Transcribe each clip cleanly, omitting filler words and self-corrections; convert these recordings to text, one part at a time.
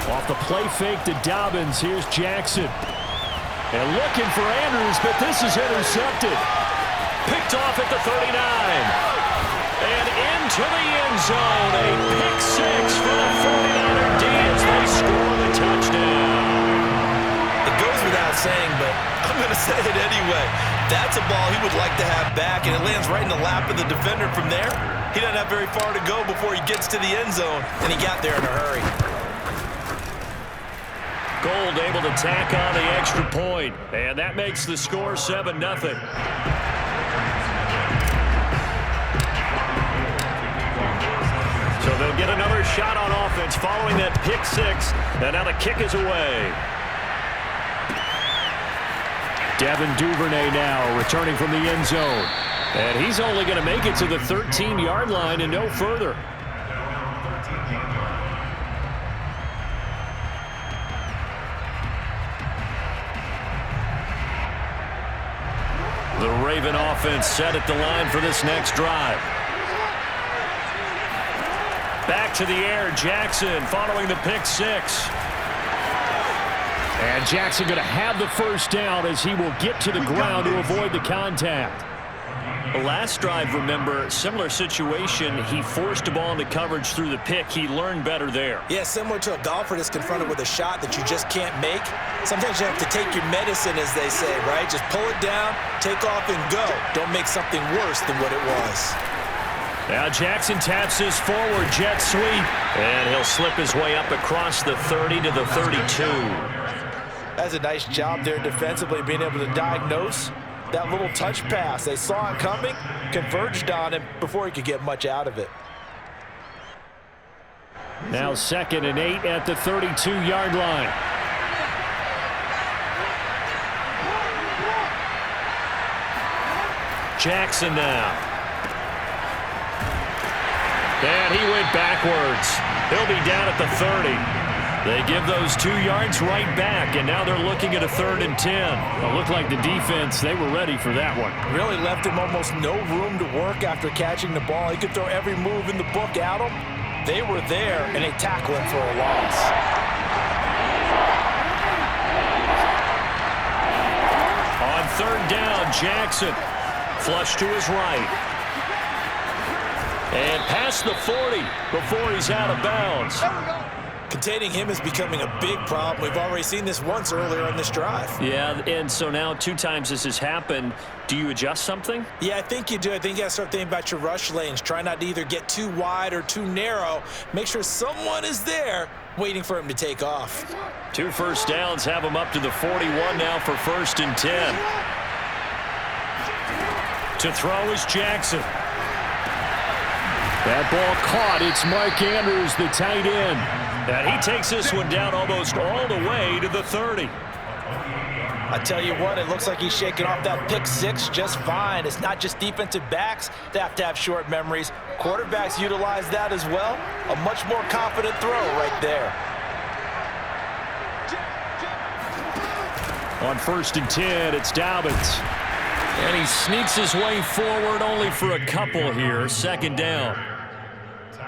Off the play fake to Dobbins, here's Jackson. And looking for Andrews, but this is intercepted. Picked off at the 39. And into the end zone. A pick six for the 49er D as they score the touchdown. It goes without saying, but I'm going to say it anyway. That's a ball he would like to have back, and it lands right in the lap of the defender from there. He doesn't have very far to go before he gets to the end zone, and he got there in a hurry. Gold able to tack on the extra point, and that makes the score 7-0. So they'll get another shot on offense following that pick six, and now the kick is away. Devin Duvernay now returning from the end zone, and he's only going to make it to the 13-yard line and no further. The Raven offense set at the line for this next drive. Back to the air, Jackson following the pick six. And Jackson going to have the first down as he will get to the ground to avoid the contact. The last drive, remember, similar situation. He forced a ball into coverage through the pick. He learned better there. Yeah, similar to a golfer that's confronted with a shot that you just can't make. Sometimes you have to take your medicine, as they say, right? Just pull it down, take off, and go. Don't make something worse than what it was. Now Jackson taps his forward jet sweep, and he'll slip his way up across the 30 to the 32. That's a nice job there defensively, being able to diagnose that little touch pass. They saw it coming, converged on him before he could get much out of it. Now 2nd and 8 at the 32-yard line. Jackson now. And he went backwards. He'll be down at the 30. They give those 2 yards right back, and now they're looking at a 3rd and 10. It looked like the defense, they were ready for that one. Really left him almost no room to work after catching the ball. He could throw every move in the book at him. They were there, and they tackle him for a loss. On 3rd down, Jackson. Flush to his right. And past the 40 before he's out of bounds. Containing him is becoming a big problem. We've already seen this once earlier on this drive. Yeah, and so now 2 times this has happened. Do you adjust something? Yeah, I think you do. I think you got to start thinking about your rush lanes. Try not to either get too wide or too narrow. Make sure someone is there waiting for him to take off. 2 first downs have him up to the 41 now for 1st and 10. To throw is Jackson. That ball caught. It's Mark Andrews, the tight end. And he takes this one down almost all the way to the 30. I tell you what, it looks like he's shaking off that pick six just fine. It's not just defensive backs that have to have short memories. Quarterbacks utilize that as well. A much more confident throw right there. On 1st and 10, it's Dobbins. And he sneaks his way forward only for a couple here. 2nd down.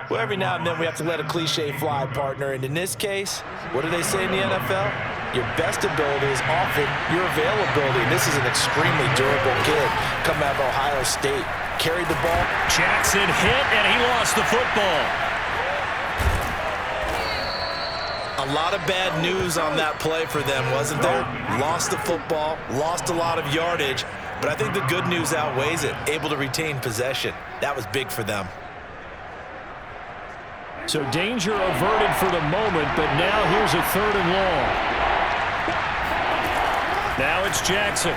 Well, every now and then we have to let a cliche fly, partner. And in this case, what do they say in the NFL? Your best ability is often your availability. And this is an extremely durable kid coming out of Ohio State. Carried the ball. Jackson hit, and he lost the football. A lot of bad news on that play for them, wasn't there? Lost the football, lost a lot of yardage. But I think the good news outweighs it. Able to retain possession. That was big for them. So danger averted for the moment, but now here's a 3rd and long. Now it's Jackson.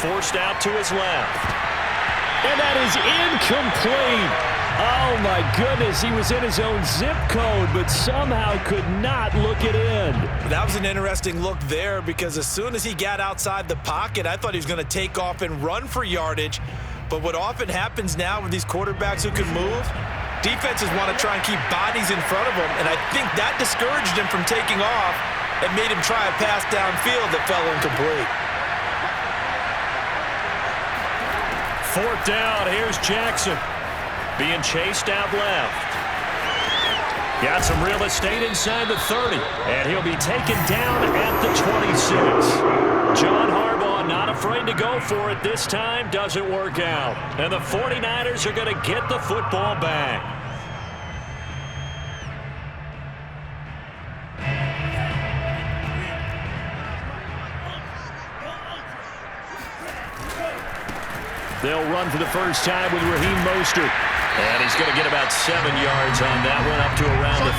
Forced out to his left. And that is incomplete. Oh, my goodness. He was in his own zip code, but somehow could not look it in. That was an interesting look there because as soon as he got outside the pocket, I thought he was going to take off and run for yardage. But what often happens now with these quarterbacks who can move, defenses want to try and keep bodies in front of them, and I think that discouraged him from taking off and made him try a pass downfield that fell incomplete. 4th down, here's Jackson. Being chased out left. Got some real estate inside the 30, and he'll be taken down at the 26. John Harbaugh not afraid to go for it this time. Doesn't work out. And the 49ers are going to get the football back. They'll run for the first time with Raheem Mostert. And he's going to get about 7 yards on that one, up to around the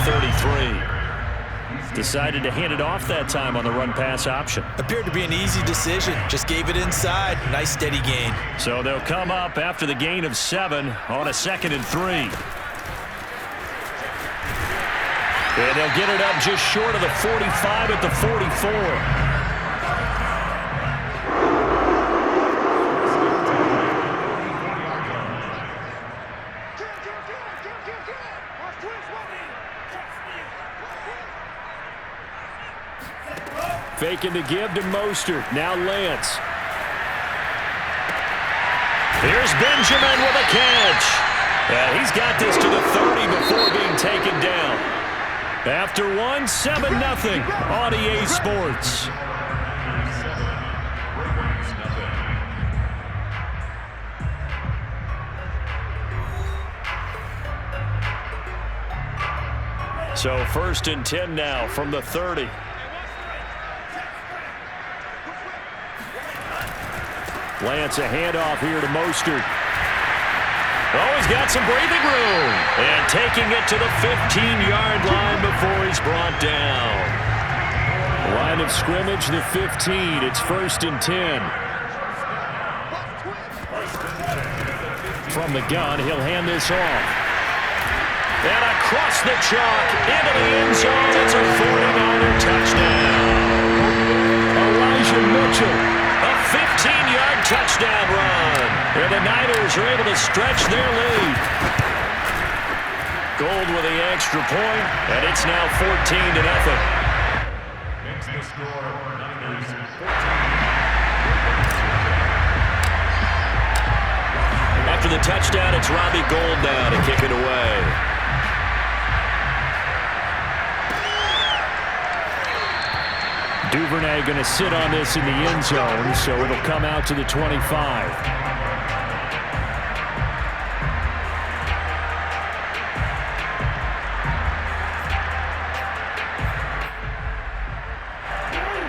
33. Decided to hand it off that time on the run-pass option. Appeared to be an easy decision. Just gave it inside. Nice steady gain. So they'll come up after the gain of 7 on a 2nd and 3. And they'll get it up just short of the 45 at the 44. Faking the give to Mostert. Now Lance. Here's Benjamin with a catch. And he's got this to the 30 before being taken down. After one, 7-0 on EA Sports. So 1st and 10 now from the 30. Lance, a handoff here to Mostert. Oh, he's got some breathing room. And taking it to the 15-yard line before he's brought down. Line of scrimmage, the 15. It's 1st and 10. From the gun, he'll hand this off. And across the chalk, into the end zone. It's a 49er touchdown. Elijah Mitchell. A 15-yard touchdown run. And the Niners are able to stretch their lead. Gold with the extra point, and it's now 14-0. After the touchdown, it's Robbie Gould now to kick it away. Duvernay going to sit on this in the end zone, so it'll come out to the 25.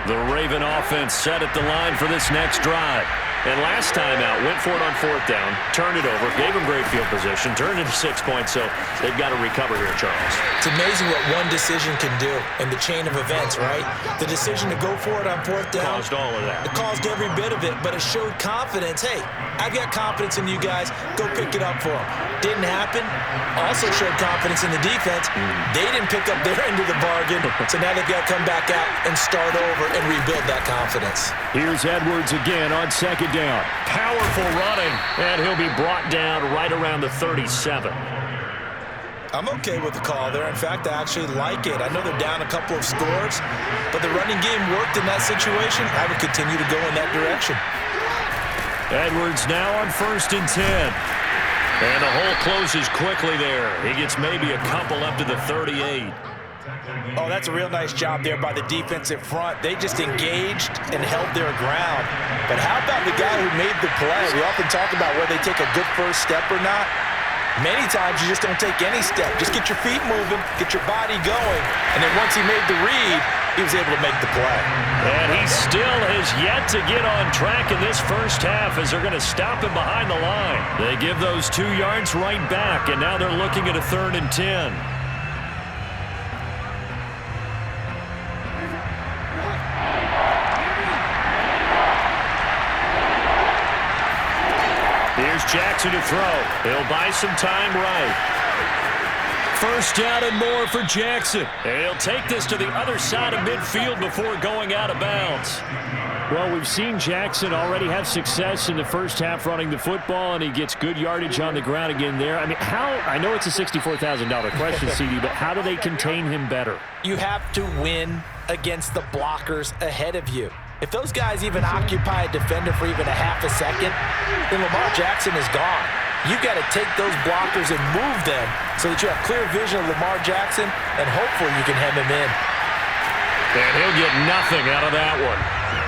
The Raven offense set at the line for this next drive. And last time out, went for it on 4th down, turned it over, gave him great field position, turned it to 6 points, so they've got to recover here, Charles. It's amazing what one decision can do in the chain of events, right? The decision to go for it on 4th down. Caused all of that. It caused every bit of it, but it showed confidence. Hey, I've got confidence in you guys. Go pick it up for them. Didn't happen. Also showed confidence in the defense. They didn't pick up their end of the bargain, so now they've got to come back out and start over and rebuild that confidence. Here's Edwards again on 2nd down. Powerful running, and he'll be brought down right around the 37. I'm okay with the call there. In fact, I actually like it. I know they're down a couple of scores, but the running game worked in that situation. I would continue to go in that direction. Edwards now on 1st and 10. And the hole closes quickly there. He gets maybe a couple up to the 38. Oh, that's a real nice job there by the defensive front. They just engaged and held their ground. But how about the guy who made the play? We often talk about whether they take a good first step or not. Many times you just don't take any step. Just get your feet moving, get your body going, and then once he made the read, he was able to make the play. And he still has yet to get on track in this first half as they're going to stop him behind the line. They give those 2 yards right back, and now they're looking at a 3rd and 10. Here's Jackson to throw. He'll buy some time right. 1st down and more for Jackson. And he'll take this to the other side of midfield before going out of bounds. Well, we've seen Jackson already have success in the first half running the football, and he gets good yardage on the ground again there. I mean, I know it's a $64,000 question, CD, but how do they contain him better? You have to win against the blockers ahead of you. If those guys even occupy a defender for even a half a second, then Lamar Jackson is gone. You've got to take those blockers and move them so that you have clear vision of Lamar Jackson, and hopefully you can hem him in. And he'll get nothing out of that one.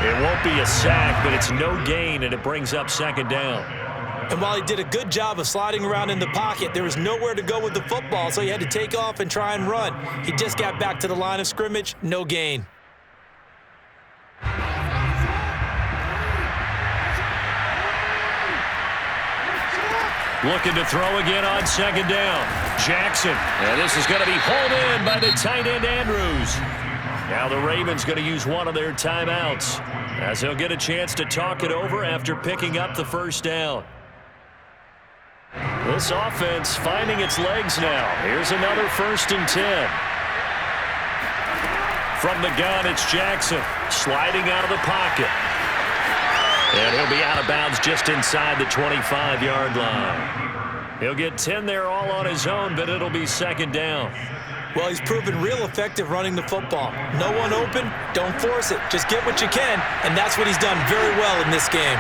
It won't be a sack, but it's no gain, and it brings up second down. And while he did a good job of sliding around in the pocket, there was nowhere to go with the football, so he had to take off and try and run. He just got back to the line of scrimmage, no gain. Looking to throw again on second down. Jackson. And this is going to be hauled in by the tight end, Andrews. Now the Ravens going to use one of their timeouts as they'll get a chance to talk it over after picking up the first down. This offense finding its legs now. Here's another 1st and 10. From the gun, it's Jackson sliding out of the pocket. And he'll be out of bounds just inside the 25-yard line. He'll get 10 there all on his own, but it'll be second down. Well, he's proven real effective running the football. No one open, don't force it. Just get what you can, and that's what he's done very well in this game.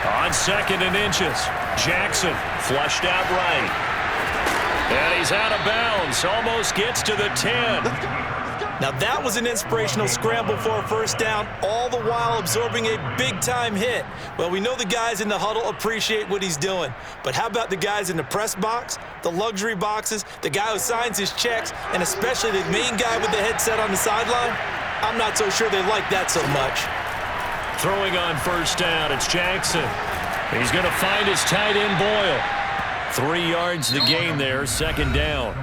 On 2nd and inches, Jackson flushed out right. And he's out of bounds, almost gets to the 10. Now that was an inspirational scramble for a first down, all the while absorbing a big-time hit. Well, we know the guys in the huddle appreciate what he's doing. But how about the guys in the press box, the luxury boxes, the guy who signs his checks, and especially the main guy with the headset on the sideline? I'm not so sure they like that so much. Throwing on first down, it's Jackson. He's going to find his tight end, Boyle. 3 yards the gain there, second down.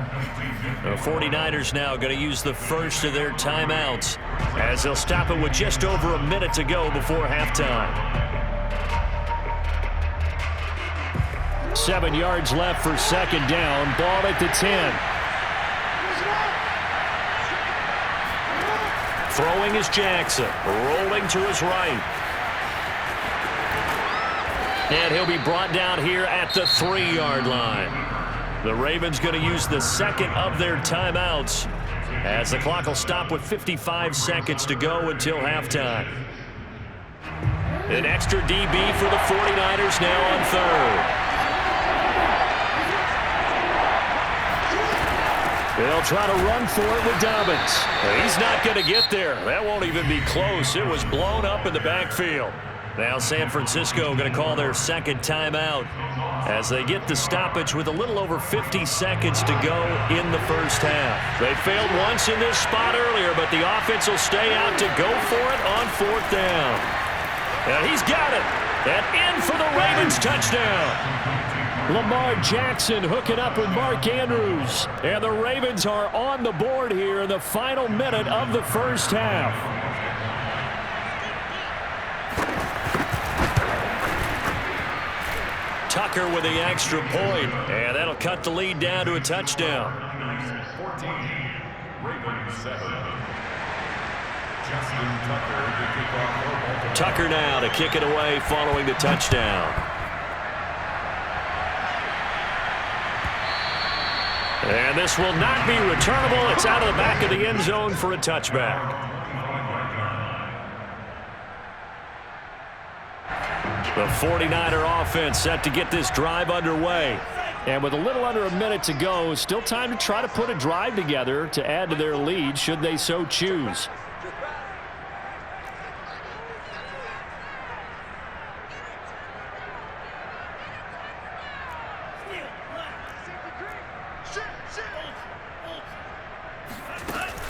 The 49ers now going to use the first of their timeouts as they'll stop it with just over a minute to go before halftime. 7 yards left for second down. Ball at the 10. Throwing is Jackson. Rolling to his right. And he'll be brought down here at the 3-yard line. The Ravens going to use the second of their timeouts as the clock will stop with 55 seconds to go until halftime. An extra DB for the 49ers now on 3rd. They'll try to run for it with Dobbins. He's not going to get there. That won't even be close. It was blown up in the backfield. Now San Francisco going to call their second timeout as they get the stoppage with a little over 50 seconds to go in the first half. They failed once in this spot earlier, but the offense will stay out to go for it on 4th down. And he's got it. And in for the Ravens touchdown. Lamar Jackson hooking up with Mark Andrews. And the Ravens are on the board here in the final minute of the first half. Tucker with the extra point, and that'll cut the lead down to a touchdown. 14, Ravens 7. Justin Tucker to kick off. Tucker now to kick it away following the touchdown. And this will not be returnable. It's out of the back of the end zone for a touchback. The 49er offense set to get this drive underway. And with a little under a minute to go, still time to try to put a drive together to add to their lead should they so choose.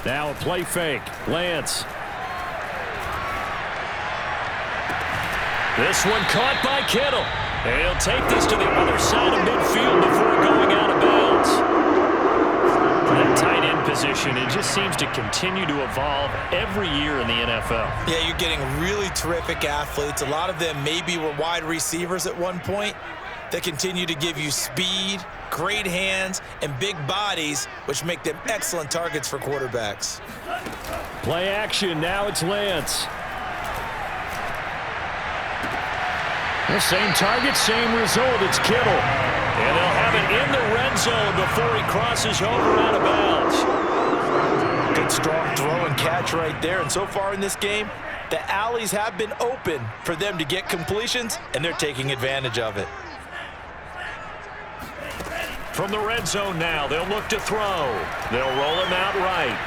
Now a play fake. Lance. This one caught by Kittle. And he'll take this to the other side of midfield before going out of bounds. That tight end position, it just seems to continue to evolve every year in the NFL. Yeah, you're getting really terrific athletes. A lot of them maybe were wide receivers at one point. They continue to give you speed, great hands, and big bodies, which make them excellent targets for quarterbacks. Play action. Now it's Lance. The same target, same result. It's Kittle. And they'll have it in the red zone before he crosses over out of bounds. Good strong throw and catch right there. And so far in this game, The alleys have been open for them to get completions, and they're taking advantage of it. From the red zone now, they'll look to throw. They'll roll him out right.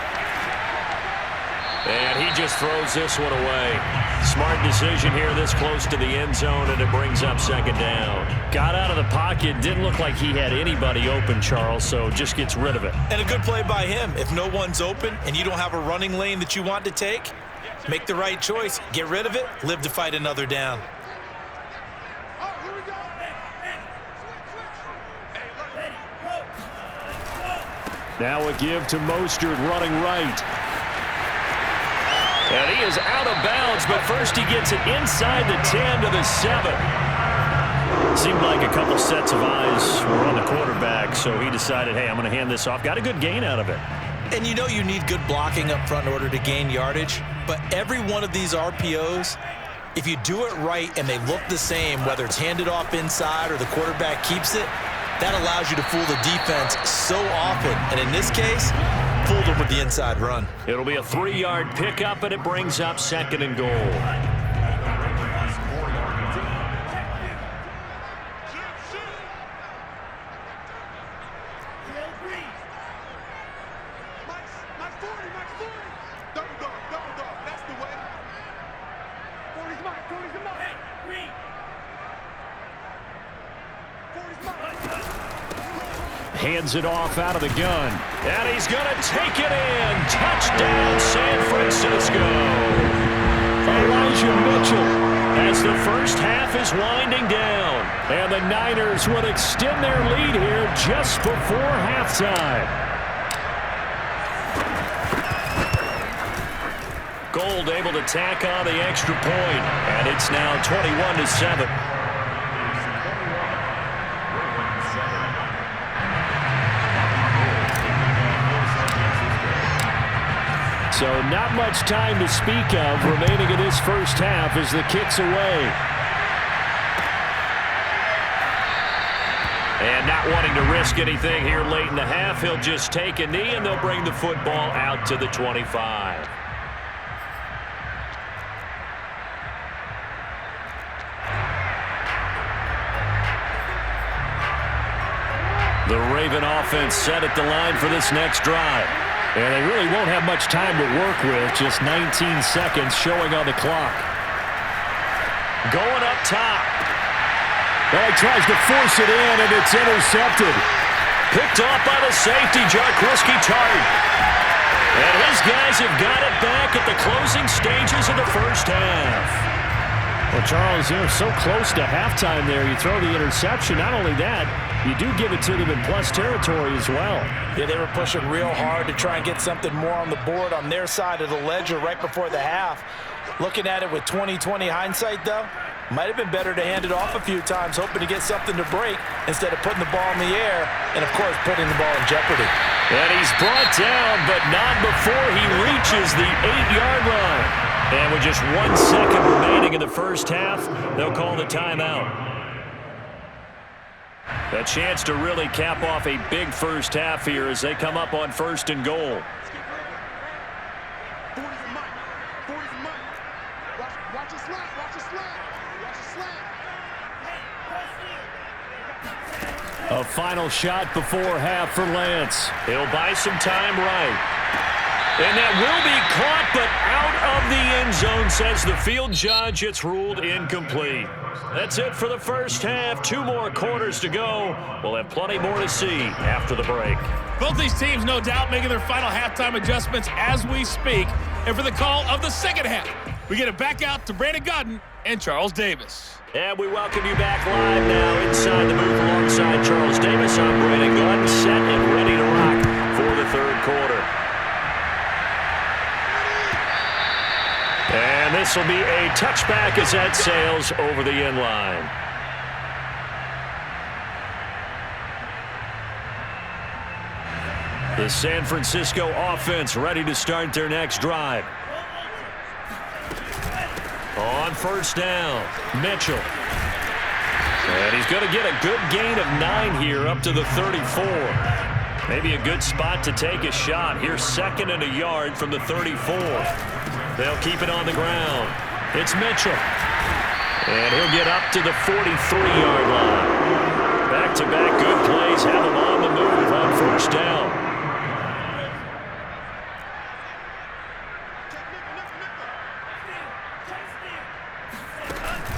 And he just throws this one away. Smart decision here this close to the end zone, and it brings up second down. Got out of the pocket. Didn't look like he had anybody open, Charles, so just gets rid of it. And a good play by him. If no one's open and you don't have a running lane that you want to take, make the right choice. Get rid of it. Live to fight another down. Now a give to Mostert running right. And he is out of bounds, but first he gets it inside the 10 to the 7. Seemed like a couple sets of eyes were on the quarterback, so he decided, hey, I'm going to hand this off. Got a good gain out of it. And you know you need good blocking up front in order to gain yardage, but every one of these RPOs, if you do it right and they look the same, whether it's handed off inside or the quarterback keeps it, that allows you to fool the defense so often. And in this case, fooled them with the inside run. It'll be a 3-yard pickup, and it brings up second and goal. Hands it off out of the gun. And he's going to take it in. Touchdown, San Francisco. Elijah Mitchell as the first half is winding down. And the Niners would extend their lead here just before halftime. Gold able to tack on the extra point. And it's now 21-7. So not much time to speak of remaining in this first half as the kick's away. And not wanting to risk anything here late in the half, he'll just take a knee and they'll bring the football out to the 25. The Raven offense set at the line for this next drive. And they really won't have much time to work with. Just 19 seconds showing on the clock. Going up top. Well, he tries to force it in, and it's intercepted. Picked off by the safety, Jarquiski Tart. And his guys have got it back at the closing stages of the first half. Well, Charles, you're so close to halftime there. You throw the interception. Not only that, you do give it to them in plus territory as well. Yeah, they were pushing real hard to try and get something more on the board on their side of the ledger right before the half. Looking at it with 20/20 hindsight, though, might have been better to hand it off a few times, hoping to get something to break instead of putting the ball in the air and, of course, putting the ball in jeopardy. And he's brought down, but not before he reaches the 8-yard line. And with just 1 second remaining in the first half, they'll call the timeout. A chance to really cap off a big first half here as they come up on first and goal. A final shot before half for Lance. He'll buy some time right. And that will be caught, but out of the end zone, says the field judge. It's ruled incomplete. That's it for the first half. 2 more quarters to go. We'll have plenty more to see after the break. Both these teams, no doubt, making their final halftime adjustments as we speak. And for the call of the second half, we get it back out to Brandon Godden and Charles Davis. And we welcome you back live now inside the booth alongside Charles Davis. I'm Brandon Godden, set and ready to rock for the third quarter. And this will be a touchback as that sails over the end line. The San Francisco offense ready to start their next drive. On first down, Mitchell. And he's going to get a good gain of 9 here up to the 34. Maybe a good spot to take a shot. Here's 2nd and a yard from the 34. They'll keep it on the ground. It's Mitchell. And he'll get up to the 43-yard line. Back-to-back good plays have him on the move on first down.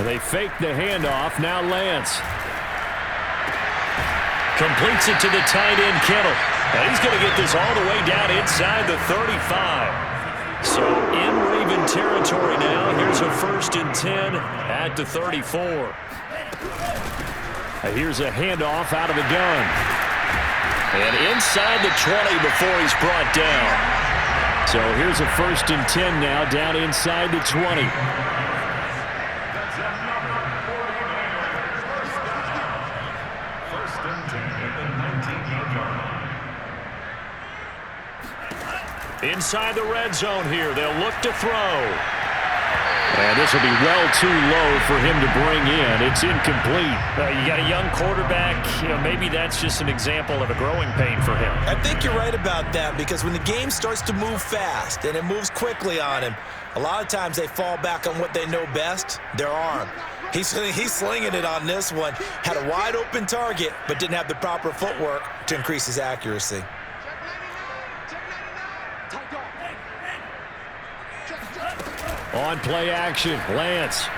They fake the handoff. Now Lance completes it to the tight end, Kittle. And he's going to get this all the way down inside the 35. So in Raven territory now. Here's a 1st and 10 at the 34. Here's a handoff out of the gun. And inside the 20 before he's brought down. So here's a 1st and 10 now down inside the 20. Inside the red zone here. They'll look to throw. And this will be well too low for him to bring in. It's incomplete. You got a young quarterback. Maybe that's just an example of a growing pain for him. I think you're right about that, because when the game starts to move fast and it moves quickly on him, a lot of times they fall back on what they know best, their arm. He's slinging it on this one. Had a wide open target, but didn't have the proper footwork to increase his accuracy. On play action, Lance.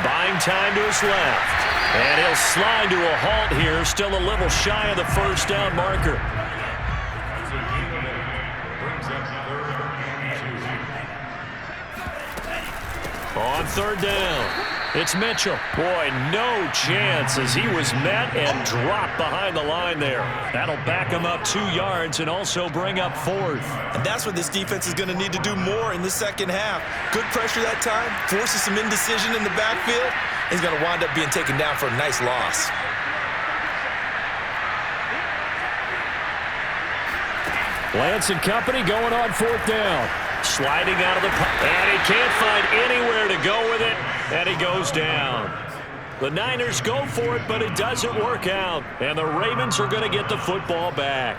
Buying time to his left. And he'll slide to a halt here, still a little shy of the first down marker. On 3rd down, it's Mitchell. Boy, no chance as he was met and dropped behind the line there. That'll back him up 2 yards and also bring up 4th. And that's what this defense is going to need to do more in the second half. Good pressure that time, forces some indecision in the backfield. He's going to wind up being taken down for a nice loss. Lance and company going on 4th down. Sliding out of the pocket, and he can't find anywhere to go with it, and he goes down. The Niners go for it, but it doesn't work out, and the Ravens are going to get the football back.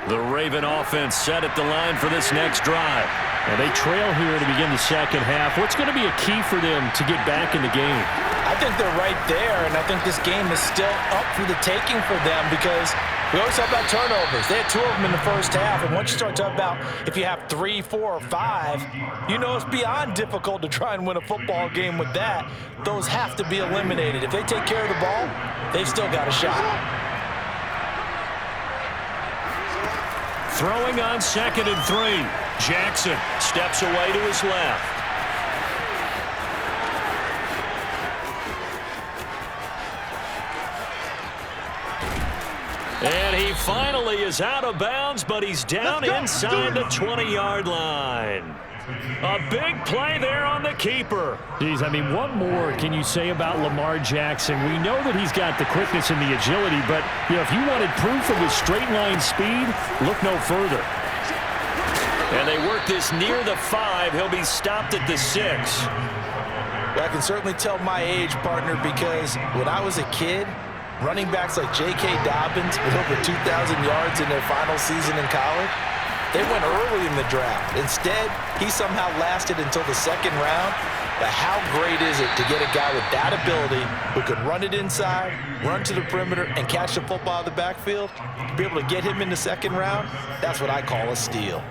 The Raven offense set at the line for this next drive. And they trail here to begin the second half. What's going to be a key for them to get back in the game? I think they're right there, and I think this game is still up for the taking for them, because we always talk about turnovers. They had 2 of them in the first half, and once you start talking about if you have 3, 4, or 5, you know it's beyond difficult to try and win a football game with that. Those have to be eliminated. If they take care of the ball, they've still got a shot. Throwing on 2nd and 3. Jackson steps away to his left. And he finally is out of bounds, but he's down inside the 20-yard line. A big play there on the keeper. Geez, I mean, what more can you say about Lamar Jackson? We know that he's got the quickness and the agility, but if you wanted proof of his straight line speed, look no further. And they work this near the 5. He'll be stopped at the 6. I can certainly tell my age, partner, because when I was a kid, running backs like J.K. Dobbins with over 2,000 yards in their final season in college, they went early in the draft. Instead, he somehow lasted until the 2nd round. But how great is it to get a guy with that ability who can run it inside, run to the perimeter, and catch the football out of the backfield? To be able to get him in the 2nd round, that's what I call a steal.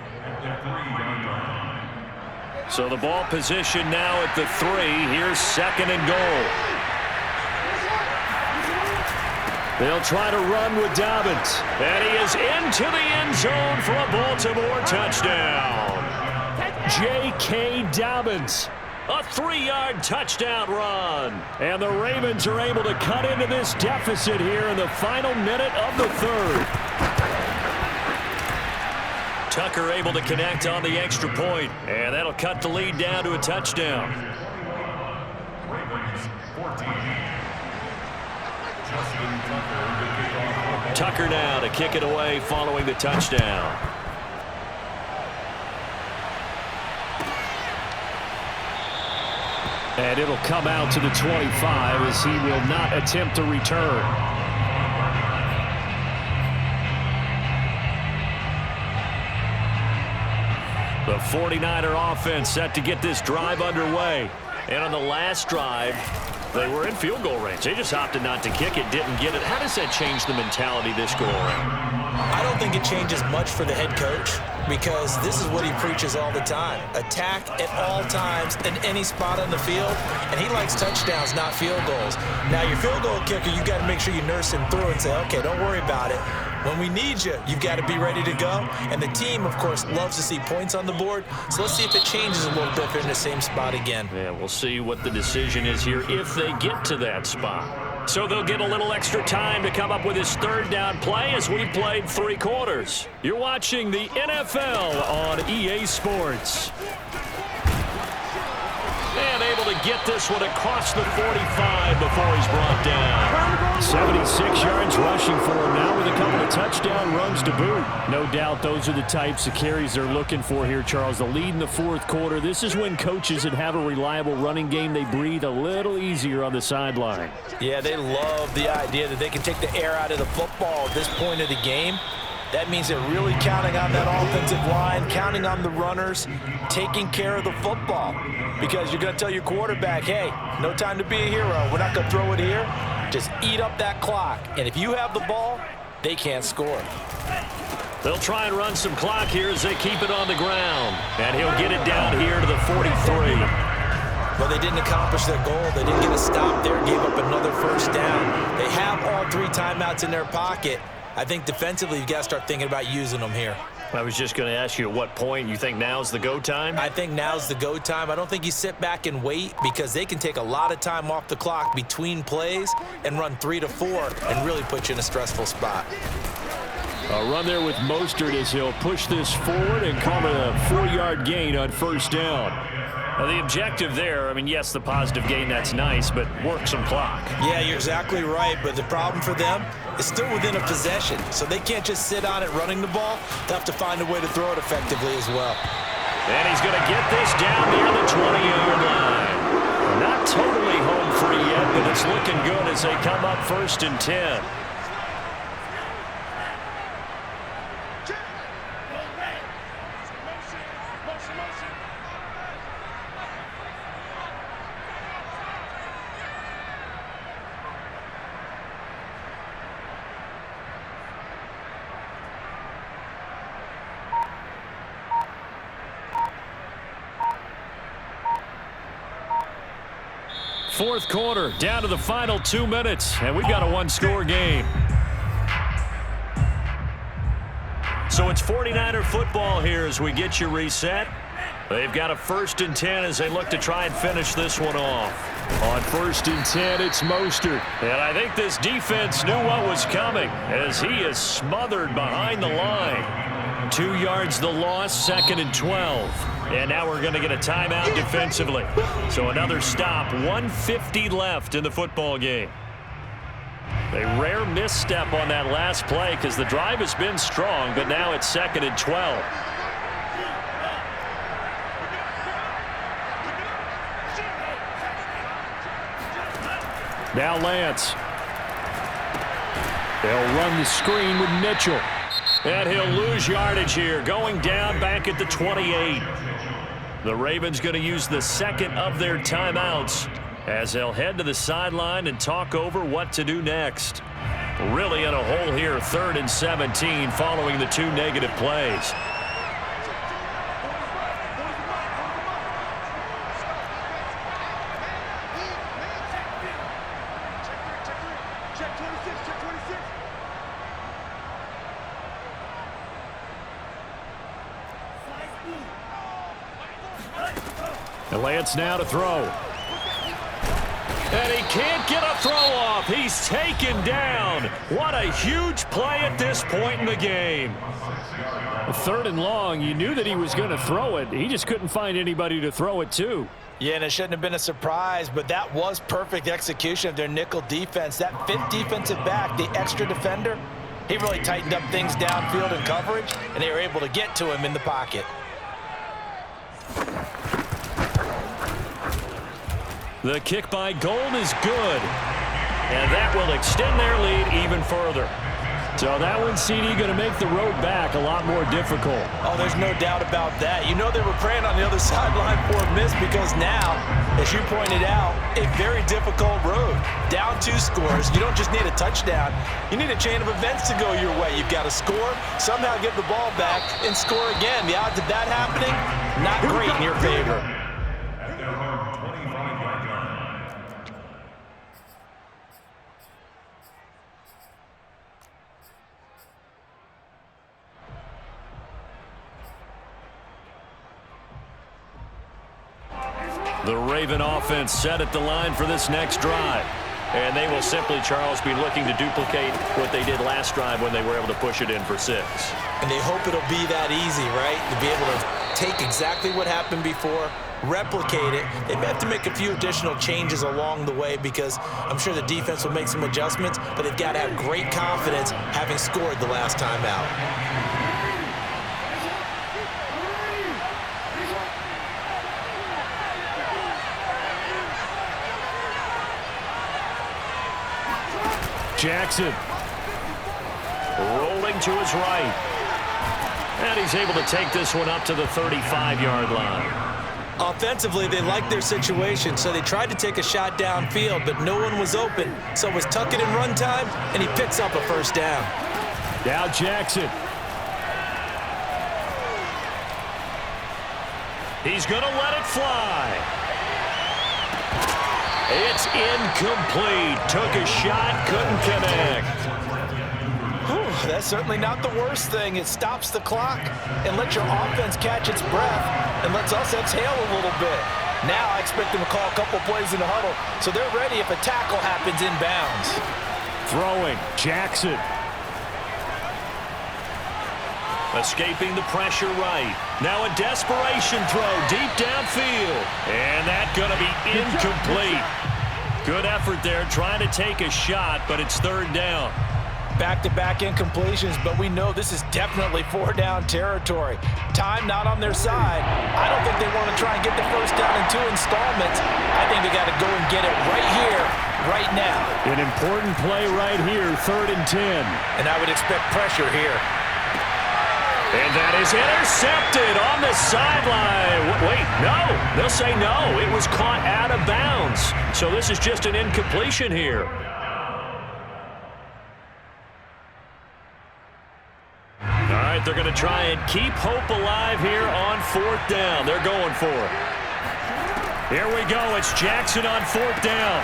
So the ball position now at the 3. Here's 2nd and goal. They'll try to run with Dobbins. And he is into the end zone for a Baltimore touchdown. J.K. Dobbins. A 3-yard touchdown run. And the Ravens are able to cut into this deficit here in the final minute of the 3rd. Tucker able to connect on the extra point. And that'll cut the lead down to a touchdown. Ravens 14. Tucker now to kick it away following the touchdown. And it'll come out to the 25 as he will not attempt to return. The 49er offense set to get this drive underway. And on the last drive, they were in field goal range. They just opted not to kick it, didn't get it. How does that change the mentality this go around? I don't think it changes much for the head coach because this is what he preaches all the time. Attack at all times in any spot on the field, and he likes touchdowns, not field goals. Now, your field goal kicker, you got to make sure you nurse him through and say, okay, don't worry about it. When we need you, you've got to be ready to go. And the team, of course, loves to see points on the board. So let's see if it changes a little bit if they're in the same spot again. Yeah, we'll see what the decision is here if they get to that spot. So they'll get a little extra time to come up with his third down play as we played 3 quarters. You're watching the NFL on EA Sports. And able to get this one across the 45 before he's brought down. 76 yards rushing for him now with a couple of touchdown runs to boot. No doubt those are the types of carries they're looking for here, Charles. The lead in the 4th quarter. This is when coaches that have a reliable running game, they breathe a little easier on the sideline. Yeah, they love the idea that they can take the air out of the football at this point of the game. That means they're really counting on that offensive line, counting on the runners, taking care of the football. Because you're going to tell your quarterback, hey, no time to be a hero. We're not going to throw it here. Just eat up that clock. And if you have the ball, they can't score. They'll try and run some clock here as they keep it on the ground. And he'll get it down here to the 43. Well, they didn't accomplish their goal. They didn't get a stop there, gave up another first down. They have all 3 timeouts in their pocket. I think defensively you've got to start thinking about using them here. I was just going to ask you at what point you think now's the go time? I think now's the go time. I don't think you sit back and wait because they can take a lot of time off the clock between plays and run 3 to 4 and really put you in a stressful spot. A run there with Mostert as he'll push this forward and call it a 4-yard gain on first down. Well, the objective there, I mean, yes, the positive gain, that's nice, but work some clock. Yeah, you're exactly right, but the problem for them is still within a possession, so they can't just sit on it running the ball. They'll have to find a way to throw it effectively as well. And he's going to get this down near the 20-yard line. Not totally home free yet, but it's looking good as they come up 1st and 10. Fourth quarter, down to the final 2 minutes, and we've got a 1-score game. So it's 49er football here as we get you reset. They've got a 1st and 10 as they look to try and finish this one off. On 1st and 10, it's Mostert. And I think this defense knew what was coming as he is smothered behind the line. 2 yards the loss, 2nd and 12. And now we're going to get a timeout defensively. So another stop, 1:50 left in the football game. A rare misstep on that last play because the drive has been strong, but now it's 2nd and 12. Now Lance. They'll run the screen with Mitchell. And he'll lose yardage here, going down back at the 28. The Ravens going to use the 2nd of their timeouts as they'll head to the sideline and talk over what to do next. Really in a hole here, 3rd and 17 following the 2 negative plays. And Lance now to throw. And he can't get a throw off. He's taken down. What a huge play at this point in the game. 3rd and long. You knew that he was going to throw it. He just couldn't find anybody to throw it to. Yeah, and it shouldn't have been a surprise, but that was perfect execution of their nickel defense. That 5th defensive back, the extra defender, he really tightened up things downfield in coverage, and they were able to get to him in the pocket. The kick by Gold is good. And that will extend their lead even further. So that one, CD, going to make the road back a lot more difficult. Oh, there's no doubt about that. You know they were praying on the other sideline for a miss because now, as you pointed out, a very difficult road. Down 2 scores. You don't just need a touchdown. You need a chain of events to go your way. You've got to score, somehow get the ball back, and score again. The odds of that happening, not great in your favor. At their home 25-yard line. The Raven offense set at the line for this next drive. And they will simply, Charles, be looking to duplicate what they did last drive when they were able to push it in for 6. And they hope it'll be that easy, right? To be able to take exactly what happened before, replicate it. They may have to make a few additional changes along the way because I'm sure the defense will make some adjustments, but they've got to have great confidence having scored the last time out. Jackson rolling to his right. And he's able to take this one up to the 35-yard line. Offensively, they liked their situation, so they tried to take a shot downfield, but no one was open. So it was tuck it in run time, and he picks up a first down. Now Jackson. He's going to let it fly. It's incomplete. Took a shot, couldn't connect. Whew, that's certainly not the worst thing. It stops the clock and lets your offense catch its breath and lets us exhale a little bit. Now I expect them to call a couple plays in the huddle so they're ready if a tackle happens inbounds. Throwing, Jackson. Escaping the pressure right. Now a desperation throw deep downfield. And that's going to be incomplete. Good effort there trying to take a shot, but it's 3rd down. Back-to-back incompletions, but we know this is definitely 4-down territory. Time not on their side. I don't think they want to try and get the first down in 2 installments. I think they got to go and get it right here, right now. An important play right here, 3rd and 10. And I would expect pressure here. And that is intercepted on the sideline. Wait, no. They'll say no. It was caught out of bounds. So this is just an incompletion here. All right, they're going to try and keep hope alive here on 4th down. They're going for it. Here we go. It's Jackson on 4th down.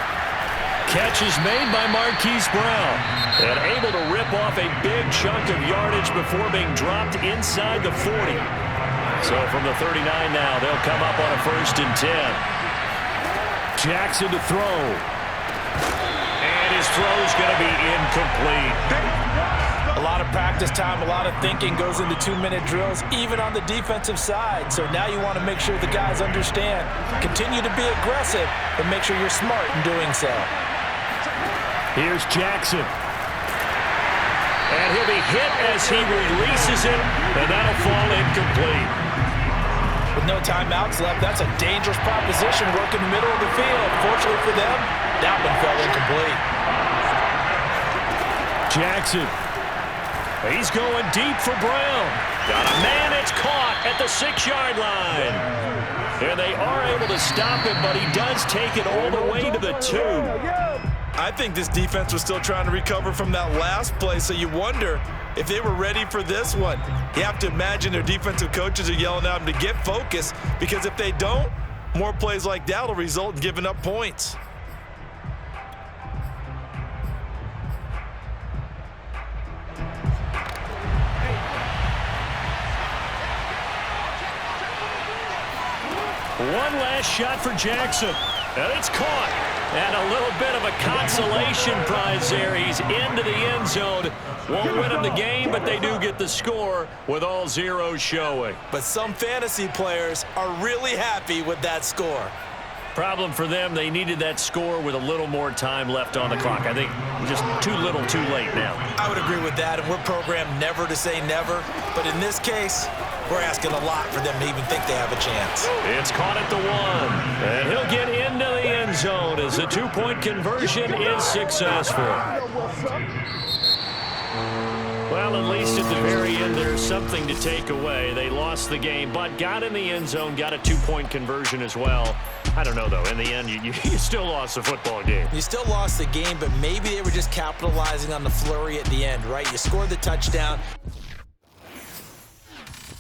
Catch is made by Marquise Brown. And able to rip off a big chunk of yardage before being dropped inside the 40. So from the 39 now, they'll come up on a 1st and 10. Jackson to throw. And his throw is going to be incomplete. A lot of practice time, a lot of thinking goes into 2-minute drills, even on the defensive side. So now you want to make sure the guys understand. Continue to be aggressive, but make sure you're smart in doing so. Here's Jackson. And he'll be hit as he releases it, and that'll fall incomplete. With no timeouts left, that's a dangerous proposition. Work in the middle of the field. Fortunately for them, that one fell incomplete. Jackson. He's going deep for Brown. Got a man, it's caught at the 6-yard line. And they are able to stop him, but he does take it all the way to the 2. I think this defense was still trying to recover from that last play, so you wonder if they were ready for this one. You have to imagine their defensive coaches are yelling at them to get focused, because if they don't, more plays like that will result in giving up points. One last shot for Jackson. And it's caught. And a little bit of a consolation prize there. He's into the end zone. Won't win him the game, but they do get the score with all zeros showing. But some fantasy players are really happy with that score. Problem for them, they needed that score with a little more time left on the clock. I think just too little too late now. I would agree with that, and we're programmed never to say never. But in this case, we're asking a lot for them to even think they have a chance. It's caught at the 1, and he'll get into the end zone as the 2-point conversion is successful. Well, at least at the very end, there's something to take away. They lost the game, but got in the end zone, got a 2-point conversion as well. I don't know, though. In the end, you still lost the football game. You still lost the game, but maybe they were just capitalizing on the flurry at the end, right? You scored the touchdown.